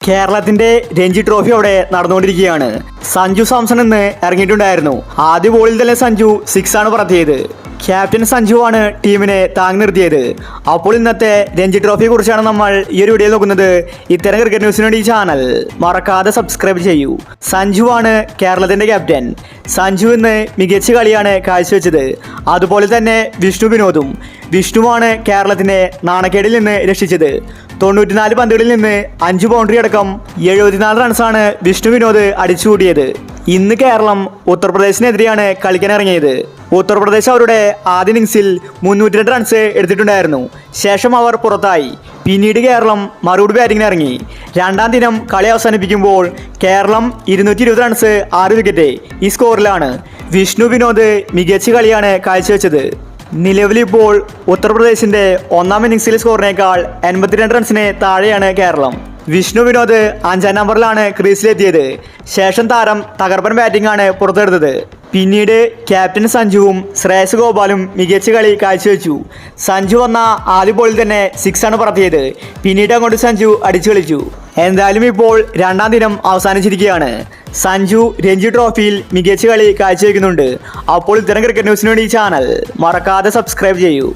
കേരളത്തിന്റെ രഞ്ജി ട്രോഫി അവിടെ നടന്നുകൊണ്ടിരിക്കുകയാണ്. സഞ്ജു സാംസൺ ഇന്ന് ഇറങ്ങിയിട്ടുണ്ടായിരുന്നു. ആദ്യ ബോളിൽ തന്നെ സഞ്ജു 6 ആണ് പറത്തിയത്. ക്യാപ്റ്റൻ സഞ്ജു ആണ് ടീമിനെ താങ്ങി നിർത്തിയത്. അപ്പോൾ ഇന്നത്തെ രഞ്ജി ട്രോഫിയെ കുറിച്ചാണ് നമ്മൾ ഈ ഒരു വീഡിയോ നോക്കുന്നത്. ഇത്തരം ക്രിക്കറ്റ് ന്യൂസിന് വേണ്ടി ഈ ചാനൽ മറക്കാതെ സബ്സ്ക്രൈബ് ചെയ്യൂ. സഞ്ജു ആണ് കേരളത്തിന്റെ ക്യാപ്റ്റൻ. സഞ്ജു ഇന്ന് മികച്ച കളിയാണ് കാഴ്ചവെച്ചത്. അതുപോലെ തന്നെ വിഷ്ണു വിനോദും. വിഷ്ണുവാണ് കേരളത്തിനെ നാണക്കേടിൽ നിന്ന് രക്ഷിച്ചത്. 94 പന്തുകളിൽ നിന്ന് 5 ബൗണ്ടറി അടക്കം 74 റൺസാണ് വിഷ്ണു വിനോദ് അടിച്ചുകൂട്ടിയത്. ഇന്ന് കേരളം ഉത്തർപ്രദേശിനെതിരെയാണ് കളിക്കാനിറങ്ങിയത്. ഉത്തർപ്രദേശ് അവരുടെ ആദ്യ ഇന്നിംഗ്സിൽ 302 റൺസ് എടുത്തിട്ടുണ്ടായിരുന്നു. ശേഷം അവർ പുറത്തായി. പിന്നീട് കേരളം മറുപടി ബാറ്റിങ്ങിന് ഇറങ്ങി. രണ്ടാം ദിനം കളി അവസാനിപ്പിക്കുമ്പോൾ കേരളം 220 റൺസ് 6 വിക്കറ്റ് ഈ സ്കോറിലാണ്. വിഷ്ണു വിനോദ് മികച്ച കളിയാണ് കാഴ്ചവെച്ചത്. നിലവിലിപ്പോൾ ഉത്തർപ്രദേശിന്റെ ഒന്നാം ഇന്നിംഗ്സിലെ സ്കോറിനേക്കാൾ 82 റൺസിന് താഴെയാണ് കേരളം. വിഷ്ണു വിനോദ് 5ാം നമ്പറിലാണ് ക്രീസിലെത്തിയത്. ശേഷം താരം തകർപ്പൻ ബാറ്റിംഗ് ആണ് പുറത്തെടുത്തത്. പിന്നീട് ക്യാപ്റ്റൻ സഞ്ജുവും ശ്രേയസ് ഗോപാലും മികച്ച കളി കാഴ്ചവെച്ചു. സഞ്ജു വന്ന ആദ്യ ബോളിൽ തന്നെ 6 ആണ് പറത്തിയത്. പിന്നീട് അങ്ങോട്ട് സഞ്ജു അടിച്ചു കളിച്ചു. എന്തായാലും ഇപ്പോൾ രണ്ടാം ദിനം അവസാനിച്ചിരിക്കുകയാണ്. സഞ്ജു രഞ്ജി ട്രോഫിയിൽ മികച്ച കളി കാഴ്ചവെക്കുന്നുണ്ട്. അപ്പോൾ ഇത്തരം ക്രിക്കറ്റ് ന്യൂസിന് വേണ്ടി ഈ ചാനൽ മറക്കാതെ സബ്സ്ക്രൈബ് ചെയ്യൂ.